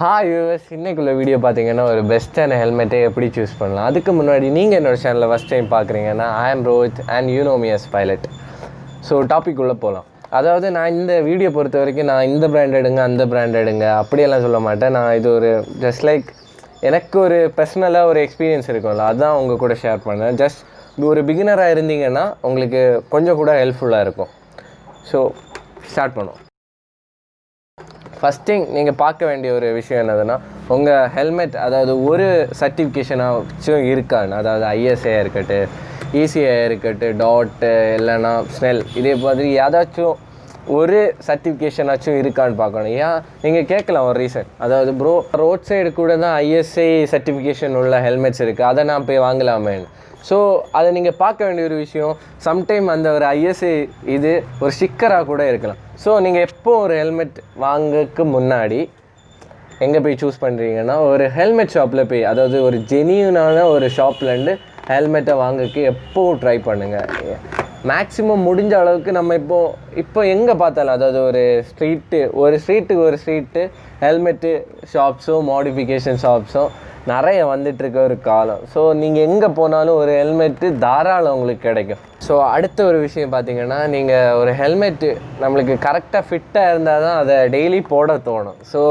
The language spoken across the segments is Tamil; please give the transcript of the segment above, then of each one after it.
ஹாய் யூஎஸ், இன்னைக்குள்ள வீடியோ பார்த்தீங்கன்னா ஒரு பெஸ்ட்டான ஹெல்மெட்டை எப்படி சூஸ் பண்ணலாம். அதுக்கு முன்னாடி நீங்கள் என்னோட சேனலில் ஃபஸ்ட் டைம் பார்க்குறீங்கன்னா I am Rohit and you know me as pilot. So topic உள்ளே போகலாம். அதாவது நான் இந்த வீடியோ பொறுத்த வரைக்கும் நான் இந்த பிராண்ட் எடுங்க அந்த பிராண்ட் எடுங்க அப்படியெல்லாம் சொல்ல மாட்டேன். நான் இது ஒரு ஜஸ்ட் லைக் எனக்கு ஒரு பர்சனலாக ஒரு எக்ஸ்பீரியன்ஸ் இருக்கும்ல, அதுதான் உங்கள் கூட ஷேர் பண்ணேன். ஜஸ்ட் ஒரு பிகினராக இருந்தீங்கன்னா உங்களுக்கு கொஞ்சம் கூட ஹெல்ப்ஃபுல்லாக இருக்கும். ஸோ ஸ்டார்ட் பண்ணுவோம். ஃபஸ்ட் திங் நீங்கள் பார்க்க வேண்டிய ஒரு விஷயம் என்னதுன்னா, உங்கள் ஹெல்மெட் அதாவது ஒரு சர்டிஃபிகேஷனாச்சும் இருக்கான்னு, அதாவது ஐஎஸ்ஏ இருக்கட்டும், இசிஐ இருக்கட்டும், டாட்டு இல்லைன்னா ஸ்னெல், இதே மாதிரி ஏதாச்சும் ஒரு சர்டிஃபிகேஷனாச்சும் இருக்கான்னு பார்க்கணும். ஏன் நீங்கள் கேட்கலாம் ஒரு ரீசன், அதாவது ப்ரோ ரோட் சைடு கூட தான் ஐஎஸ்ஐ சர்டிஃபிகேஷன் உள்ள ஹெல்மெட்ஸ் இருக்குது, அதை நான் போய் வாங்கலாமேன்னு. ஸோ அதை நீங்கள் பார்க்க வேண்டிய ஒரு விஷயம், சம்டைம் அந்த ஒரு ஐஎஸ்ஐ இது ஒரு ஸ்டிக்கராக கூட இருக்கலாம். ஸோ நீங்கள் எப்போ ஒரு ஹெல்மெட் வாங்கக்கு முன்னாடி எங்கே போய் சூஸ் பண்ணுறீங்கன்னா, ஒரு ஹெல்மெட் ஷாப்பில் போய், அதாவது ஒரு ஜெனியூனான ஒரு ஷாப்லேருந்து ஹெல்மெட்டை வாங்கக்கு எப்போவும் ட்ரை பண்ணுங்கள். மேக்ஸிமம் முடிஞ்ச அளவுக்கு நம்ம இப்போ எங்கே பார்த்தாலும், அதாவது ஒரு ஸ்ட்ரீட்டுக்கு ஒரு ஸ்ட்ரீட்டு ஹெல்மெட்டு ஷாப்ஸும் மாடிஃபிகேஷன் ஷாப்ஸும் நிறைய வந்துட்டுருக்க ஒரு காலம். ஸோ நீங்கள் எங்கே போனாலும் ஒரு ஹெல்மெட்டு தாராளம் உங்களுக்கு கிடைக்கும். ஸோ அடுத்த ஒரு விஷயம் பார்த்தீங்கன்னா, நீங்கள் ஒரு ஹெல்மெட்டு நம்மளுக்கு கரெக்டாக ஃபிட்டாக இருந்தால் தான் அதை டெய்லி போட தோணும். ஸோ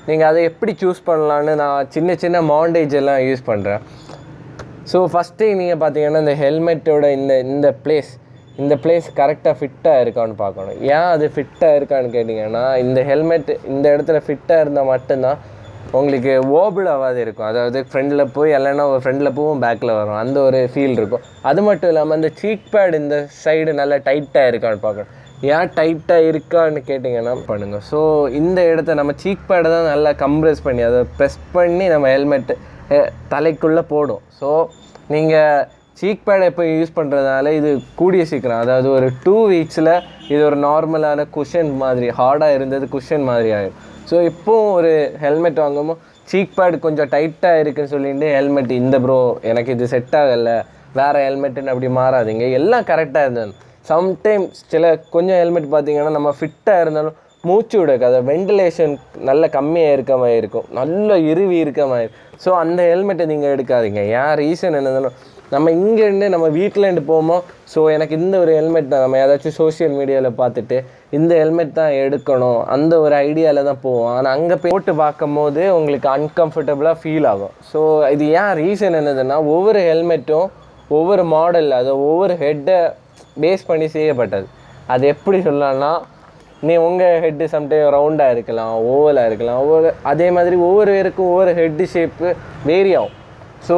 நீங்கள் அதை எப்படி சூஸ் பண்ணலான்னு நான் சின்ன மாண்டேஜ் எல்லாம் யூஸ் பண்ணுறேன். ஸோ ஃபஸ்ட்டு நீங்கள் பார்த்தீங்கன்னா, இந்த ஹெல்மெட்டோட இந்த பிளேஸ் கரெக்டாக ஃபிட்டாக இருக்கான்னு பார்க்கணும். ஏன் அது ஃபிட்டாக இருக்கான்னு கேட்டிங்கன்னா, இந்த ஹெல்மெட் இந்த இடத்துல ஃபிட்டாக இருந்தால் மட்டும்தான் உங்களுக்கு ஓபிள் ஆகாது இருக்கும். அதாவது ஃப்ரண்டில் போய் இல்லைன்னா ஒரு ஃப்ரண்டில் போவும் பேக்கில் வரும், அந்த ஒரு ஃபீல் இருக்கும். அது மட்டும் இல்லாமல் அந்த சீக் பேட் இந்த சைடு நல்லா டைட்டாக இருக்கான்னு பார்க்கணும். ஏன் டைட்டாக இருக்கான்னு கேட்டிங்கன்னா பண்ணுங்கள். ஸோ இந்த இடத்த நம்ம சீக் பேடை தான் நல்லா கம்ப்ரெஸ் பண்ணி அதை ப்ரெஸ் பண்ணி நம்ம ஹெல்மெட்டு தலைக்குள்ளே போடும். ஸோ நீங்கள் சீக் பேடை எப்போ யூஸ் பண்ணுறதுனால இது கூடிய சீக்கிரம், அதாவது ஒரு 2 வீக்ஸில் இது ஒரு நார்மலான குஷன் மாதிரி, ஹார்டாக இருந்தது குஷன் மாதிரி ஆகிடும். ஸோ இப்போவும் ஒரு ஹெல்மெட் வாங்கும்போது சீக் பேட் கொஞ்சம் டைட்டாக இருக்குதுன்னு சொல்லிட்டு ஹெல்மெட் இந்த ப்ரோ எனக்கு இது செட் ஆகலை வேறு ஹெல்மெட்டுன்னு அப்படி மாறாதீங்க. எல்லாம் கரெக்டாக இருந்தது. சம்டைம்ஸ் கொஞ்சம் ஹெல்மெட் பார்த்திங்கன்னா நம்ம ஃபிட்டாக இருந்தாலும் மூச்சு விடக்கு, அதை வெண்டிலேஷன் நல்ல கம்மியாக இருக்க மாதிரி இருக்கும், நல்ல இறுவி இருக்க மாதிரி. ஸோ அந்த ஹெல்மெட்டை நீங்கள் எடுக்காதீங்க. ஏன் ரீசன் என்னதுன்னு, நம்ம இங்கேருந்து நம்ம வீட்டிலேருந்து போவோமோ, ஸோ எனக்கு இந்த ஒரு ஹெல்மெட் தான், நம்ம ஏதாச்சும் சோஷியல் மீடியாவில் பார்த்துட்டு இந்த ஹெல்மெட் தான் எடுக்கணும் அந்த ஒரு ஐடியாவில் தான் போவோம். ஆனால் அங்கே போட்டு பார்க்கும் போது உங்களுக்கு அன்கம்ஃபர்டபுளாக ஃபீல் ஆகும். ஸோ இது ஏன் ரீசன் என்னதுன்னா, ஒவ்வொரு ஹெல்மெட்டும் ஒவ்வொரு மாடல், அதை ஒவ்வொரு ஹெட்டை பேஸ் பண்ணி செய்யப்பட்டது. அது எப்படி சொல்லலாம்னா, உங்கள் ஹெட்டு சம்டைம் ரவுண்டாக இருக்கலாம், ஓவலாக இருக்கலாம், அதே மாதிரி ஒவ்வொரு பேருக்கும் ஒவ்வொரு ஹெட்டு ஷேப்பு வேரி ஆகும். ஸோ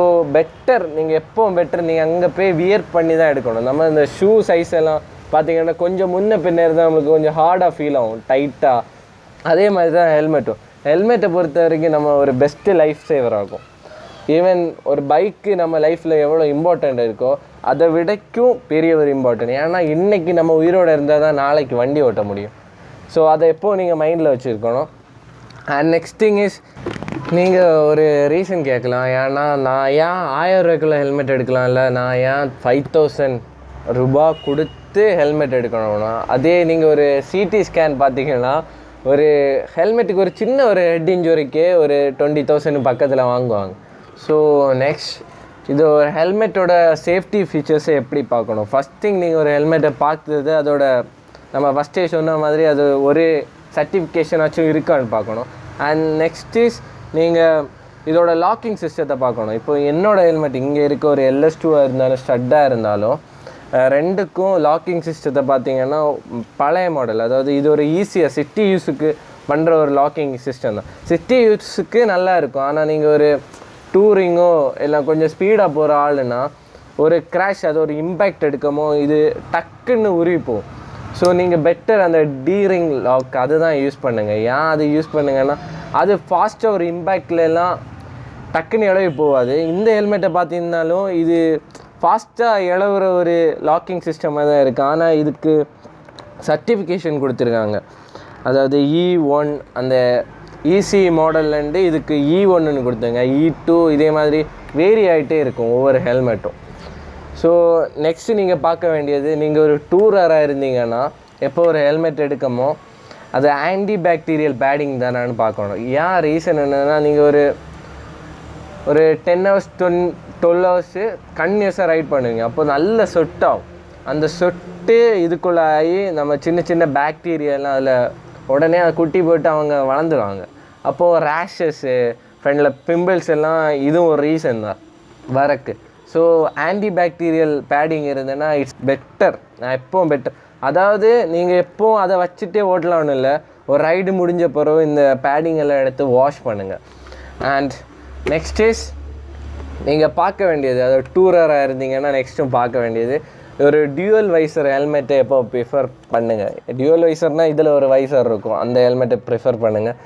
நீங்கள் எப்போவும் நீங்கள் அங்கே போய் வியர் பண்ணி தான் எடுக்கணும். நம்ம இந்த ஷூ சைஸ் எல்லாம் பார்த்திங்கன்னா கொஞ்சம் முன்ன பின்னர் தான் நம்மளுக்கு கொஞ்சம் ஹார்டாக ஃபீல் ஆகும், டைட்டாக. அதே மாதிரி தான் ஹெல்மெட்டை பொறுத்த வரைக்கும் நம்ம ஒரு பெஸ்ட்டு லைஃப் சேவர் ஆகும். ஈவன் ஒரு பைக்கு நம்ம லைஃப்பில் எவ்வளோ இம்பார்ட்டண்ட் இருக்கோ அதை விடக்கும் பெரிய ஒரு இம்பார்ட்டன்ட். ஏன்னா இன்றைக்கி நம்ம உயிரோடு இருந்தால் தான் நாளைக்கு வண்டி ஓட்ட முடியும். ஸோ அதை எப்போது நீங்கள் மைண்டில் வச்சுருக்கணும். அண்ட் நெக்ஸ்ட் திங் இஸ், நீங்கள் ஒரு ரீசன் கேட்கலாம், ஏன்னா நான் ஏன் 1000 ரூபாய்க்குள்ள ஹெல்மெட் எடுக்கலாம், இல்லை நான் ஏன் 5000 ரூபா கொடுத்து ஹெல்மெட் எடுக்கணும்னா, அதே நீங்கள் ஒரு சிடி ஸ்கேன் பார்த்தீங்கன்னா ஒரு ஹெல்மெட்டுக்கு ஒரு சின்ன ஒரு ஹெட் இன்ஜுரிக்கே ஒரு 20,000 பக்கத்தில் வாங்குவாங்க. ஸோ நெக்ஸ்ட், இது ஒரு ஹெல்மெட்டோட சேஃப்டி ஃபீச்சர்ஸை எப்படி பார்க்கணும். ஃபஸ்ட் திங், நீங்கள் ஒரு ஹெல்மெட்டை பார்த்தது அதோட நம்ம ஃபஸ்ட்டே சொன்ன மாதிரி அது ஒரு சர்டிஃபிகேஷனாச்சும் இருக்கான்னு பார்க்கணும். அண்ட் நெக்ஸ்ட் இஸ், நீங்கள் இதோட லாக்கிங் சிஸ்டத்தை பார்க்கணும். இப்போ என்னோடய ஹெல்மெட் இங்கே இருக்க ஒரு LS2 இருந்தாலும் ஸ்டட்டாக இருந்தாலும் ரெண்டுக்கும் லாக்கிங் சிஸ்டத்தை பார்த்தீங்கன்னா பழைய மாடல், அதாவது இது ஒரு ஈஸியாக சிட்டி யூஸுக்கு பண்ணுற ஒரு லாக்கிங் சிஸ்டம் தான். சிட்டி யூஸுக்கு நல்லா இருக்கும். ஆனால் நீங்கள் ஒரு டூரிங்கோ இல்லை கொஞ்சம் ஸ்பீடாக போகிற ஆளுன்னா ஒரு கிராஷ், அது ஒரு இம்பேக்ட் எடுக்கமோ இது டக்குன்னு உரிப்போம். ஸோ நீங்கள் பெட்டர் அந்த டீரிங் லாக் அது தான் யூஸ் பண்ணுங்கள். ஏன் அது யூஸ் பண்ணுங்கன்னா, அது ஃபாஸ்ட்டாக ஒரு இம்பேக்ட்லாம் டக்குன்னு இழவி போகாது. இந்த ஹெல்மெட்டை பார்த்தீங்கன்னாலும் இது ஃபாஸ்ட்டாக இழவுற ஒரு லாக்கிங் சிஸ்டமாக தான் இருக்குது. ஆனால் இதுக்கு சர்டிஃபிகேஷன் கொடுத்துருக்காங்க. அதாவது E1 அந்த ஈசி மாடல்லேருந்து இதுக்கு E1ன்னு கொடுத்தாங்க, E2 இதே மாதிரி வேரி ஆகிட்டே இருக்கும் ஒவ்வொரு ஹெல்மெட்டும். ஸோ நெக்ஸ்ட்டு நீங்கள் பார்க்க வேண்டியது, நீங்கள் ஒரு டூரராக இருந்தீங்கன்னா எப்போ ஒரு ஹெல்மெட் எடுக்கமோ அது ஆன்டி பாக்டீரியல் பேடிங் தானான்னு பார்க்கணும். ஏன் ரீசன் என்னென்னா, நீங்கள் ஒரு 10 hours 12 hours கன்டினியூஸாக ரைட் பண்ணுவீங்க. அப்போ நல்ல சொட்டாகும். அந்த சொட்டு இதுக்குள்ளே ஆகி நம்ம சின்ன சின்ன பாக்டீரியாலாம் அதில் உடனே அதை குட்டி போட்டு அவங்க வளர்ந்துடுவாங்க. அப்போது ரேஷஸ்ஸு, ஃப்ரெண்டில் பிம்பிள்ஸ் எல்லாம் இதுவும் ஒரு ரீசன் தான் வரக்கு. ஸோ ஆன்டி பாக்டீரியல் பேடிங் இருந்ததுன்னா இட்ஸ் பெட்டர். நான் எப்போவும் பெட்டர். அதாவது நீங்கள் எப்போவும் அதை வச்சுட்டே ஓட்டலாம்னு இல்லை, ஒரு ரைடு முடிஞ்ச பிறகு இந்த பேடிங் எல்லாம் எடுத்து வாஷ் பண்ணுங்கள். அண்ட் நெக்ஸ்ட் இஸ் நீங்கள் பார்க்க வேண்டியது, அதாவது டூரராக இருந்தீங்கன்னா நெக்ஸ்ட்டும் பார்க்க வேண்டியது ஒரு டியூவல் வைசர் ஹெல்மெட்டை எப்போ ப்ரிஃபர் பண்ணுங்கள். டியூவல் வைசர்னால் இதில் ஒரு வைசர் இருக்கும், அந்த ஹெல்மெட்டை ப்ரிஃபர் பண்ணுங்கள்.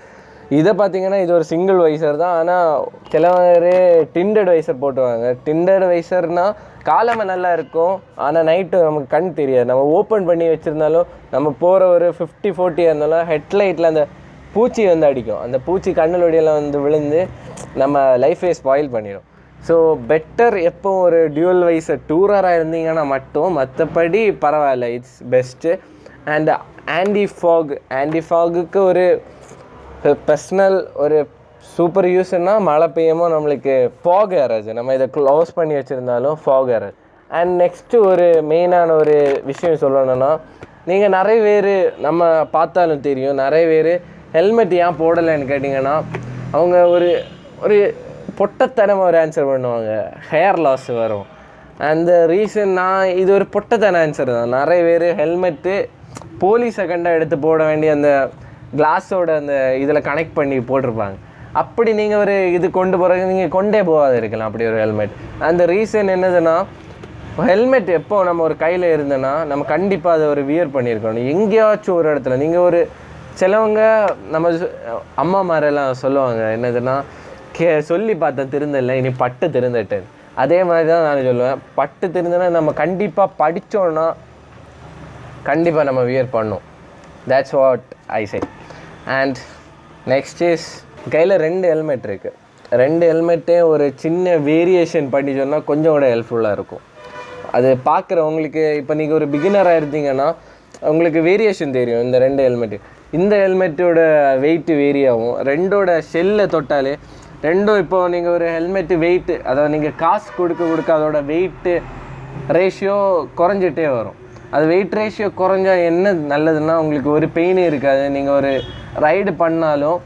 இதை பார்த்தீங்கன்னா இது ஒரு சிங்கிள் வைசர் தான், ஆனால் சிலவரே டிண்டட் வைசர் போட்டுவாங்க. டிண்டட் வைசர்னால் காலமாக நல்லா இருக்கும், ஆனால் நைட்டு நமக்கு கண் தெரியாது. நம்ம ஓப்பன் பண்ணி வச்சுருந்தாலும் நம்ம போகிற ஒரு 50-40 இருந்தாலும் ஹெட்லைட்டில் அந்த பூச்சி வந்து அடிக்கும். அந்த பூச்சி கண்ணுலொடியெல்லாம் வந்து விழுந்து நம்ம லைஃபே ஸ்பாயில் பண்ணிடும். ஸோ பெட்டர் எப்போ ஒரு டியூவல் வைசர் டூரராக இருந்தீங்கன்னா மட்டும், மற்றபடி பரவாயில்ல, இட்ஸ் பெஸ்ட்டு. அண்ட் ஆன்டி ஃபாகுக்கு ஒரு பர்சனல் ஒரு சூப்பர் யூஸ்னால் மழை பெய்யுமோ நம்மளுக்கு ஃபாக் ஏறாது. நம்ம இதை க்ளோஸ் பண்ணி வச்சுருந்தாலும் ஃபாக் ஏறாது. அண்ட் நெக்ஸ்ட்டு ஒரு மெயினான ஒரு விஷயம் சொல்லணும்னா, நீங்கள் நிறைய பேர் நம்ம பார்த்தாலும் தெரியும், நிறைய பேர் ஹெல்மெட் ஏன் போடலைன்னு கேட்டிங்கன்னா, அவங்க ஒரு பொட்டத்தனமாக ஒரு ஆன்சர் பண்ணுவாங்க, ஹேர் லாஸ் வரும். அந்த ரீசன் இது ஒரு பொட்டத்தன ஆன்சர் தான். நிறைய பேர் ஹெல்மெட்டு போலீஸை கண்டால் எடுத்து போட வேண்டிய அந்த கிளாஸோட அந்த இதில் கனெக்ட் பண்ணி போட்டிருப்பாங்க. அப்படி நீங்கள் இது கொண்டு போகிறது நீங்கள் கொண்டே போகாது இருக்கலாம் அப்படி ஒரு ஹெல்மெட். அந்த ரீசன் என்னதுன்னா, ஹெல்மெட் எப்போ நம்ம ஒரு கையில் இருந்தோன்னா நம்ம கண்டிப்பாக அதை ஒரு வியர் பண்ணியிருக்கணும். எங்கேயாச்சும் ஒரு இடத்துல நீங்கள் சிலவங்க நம்ம அம்மா மாதிரிலாம் சொல்லுவாங்க, என்னதுன்னா சொல்லி பார்த்தேன் திருந்தலை, இனி பட்டு திருந்துட்டேன். அதே மாதிரி தான் நான் சொல்லுவேன், பட்டு திருந்தனா நம்ம கண்டிப்பாக படித்தோன்னா கண்டிப்பாக நம்ம வியர் பண்ணோம். That's what I say. And next is கையில் 2 ஹெல்மெட் இருக்குது. 2 ஹெல்மெட்டே ஒரு சின்ன வேரியேஷன் பண்ணி சொன்னால் கொஞ்சம் கூட ஹெல்ப்ஃபுல்லாக இருக்கும். அது பார்க்குறவங்களுக்கு, இப்போ நீங்கள் ஒரு பிகினராக இருந்தீங்கன்னா உங்களுக்கு வேரியேஷன் தெரியும். இந்த 2 ஹெல்மெட்டு, இந்த ஹெல்மெட்டோட வெயிட்டு வேரி ஆகும். 2ஓட ஷெல்லை தொட்டாலே 2ம் இப்போது நீங்கள் ஒரு ஹெல்மெட்டு வெயிட்டு, அதாவது நீங்கள் காசு கொடுக்க அதோட வெயிட்டு ரேஷியோ குறைஞ்சிட்டே வரும். அது வெயிட் ரேஷியோ குறைஞ்சா என்ன நல்லதுன்னா, உங்களுக்கு ஒரு பெயினே இருக்காது. நீங்கள் ஒரு ரைடு பண்ணாலும்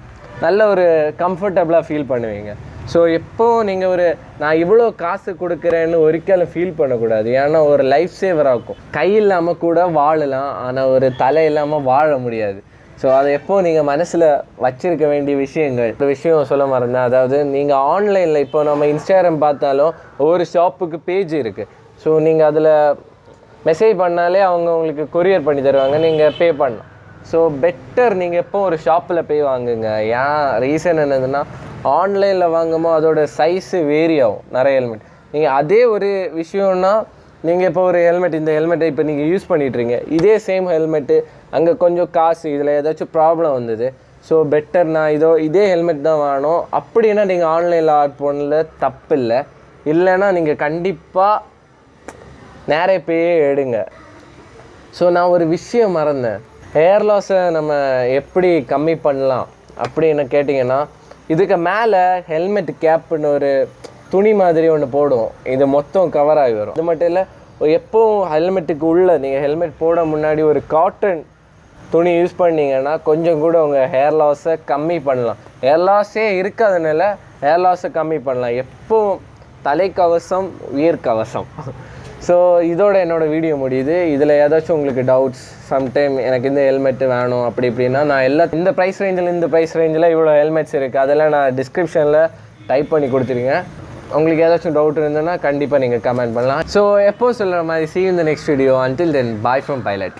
நல்ல ஒரு கம்ஃபர்டபுளாக ஃபீல் பண்ணுவீங்க. ஸோ எப்போது நீங்கள் நான் இவ்வளோ காசு கொடுக்குறேன்னு ஒரிக்காலும் ஃபீல் பண்ணக்கூடாது. ஏன்னா ஒரு லைஃப் சேவர் ஆகும். கை இல்லாமல் கூட வாழலாம், ஆனால் ஒரு தலை இல்லாமல் வாழ முடியாது. ஸோ அதை எப்போது நீங்கள் மனசில் வச்சுருக்க வேண்டிய விஷயங்கள். ஒரு விஷயம் சொல்ல மறந்தேன், அதாவது நீங்கள் ஆன்லைனில் இப்போ நம்ம இன்ஸ்டாகிராம் பார்த்தாலும் ஒவ்வொரு ஷாப்புக்கு பேஜ் இருக்குது. ஸோ நீங்கள் அதில் மெசேஜ் பண்ணாலே அவங்க உங்களுக்கு கொரியர் பண்ணி தருவாங்க, நீங்கள் பே பண்ணலாம். ஸோ பெட்டர் நீங்கள் எப்போ ஒரு ஷாப்பில் போய் வாங்குங்க. ஏன் ரீசன் என்னதுன்னா, ஆன்லைனில் வாங்கும்போது அதோட சைஸு வேரி ஆகும் நிறைய ஹெல்மெட். நீங்கள் அதே ஒரு விஷயம்னா, நீங்கள் இப்போ ஒரு ஹெல்மெட், இந்த ஹெல்மெட்டை இப்போ நீங்கள் யூஸ் பண்ணிட்டுருங்க, இதே சேம் ஹெல்மெட்டு அங்கே கொஞ்சம் காசு இதில் ஏதாச்சும் ப்ராப்ளம் வந்தது. ஸோ பெட்டர் நான் இதே ஹெல்மெட் தான் வாங்கணும் அப்படின்னா நீங்கள் ஆன்லைனில் ஆர்டர் பண்ணல தப்பு இல்லை. இல்லைன்னா நீங்கள் கண்டிப்பாக நேரே போய் எடுங்க. ஸோ நான் ஒரு விஷயம் மறந்தேன், ஹேர் லாஸை நம்ம எப்படி கம்மி பண்ணலாம் அப்படின்னு கேட்டிங்கன்னா, இதுக்கு மேலே ஹெல்மெட் கேப்புன்னு ஒரு துணி மாதிரி ஒன்று போடுவோம், இது மொத்தம் கவர் ஆகி வரும். இது மட்டும் இல்லை, எப்போவும் ஹெல்மெட்டுக்கு உள்ளே நீங்கள் ஹெல்மெட் போட முன்னாடி ஒரு காட்டன் துணி யூஸ் பண்ணிங்கன்னா கொஞ்சம் கூட உங்கள் ஹேர் லாஸை கம்மி பண்ணலாம். ஹேர் லாஸே இருக்காதனால ஹேர் லாஸை கம்மி பண்ணலாம். எப்போவும் தலைக்கவசம் உயிர்கவசம். ஸோ இதோட என்னோடய வீடியோ முடியுது. இதில் ஏதாச்சும் உங்களுக்கு டவுட்ஸ், சம்டைம் எனக்கு இந்த ஹெல்மெட்டு வேணும் அப்படி இப்படின்னா, நான் இந்த ப்ரைஸ் ரேஞ்சில் இவ்வளோ ஹெல்மெட்ஸ் இருக்குது, அதெல்லாம் நான் டிஸ்கிரிப்ஷனில் டைப் பண்ணி கொடுத்துருங்க. உங்களுக்கு ஏதாச்சும் டவுட் இருந்ததுன்னா கண்டிப்பாக நீங்கள் கமெண்ட் பண்ணலாம். ஸோ எப்போ சொல்கிற மாதிரி, see you in the next video. Until then, bye from Pilot.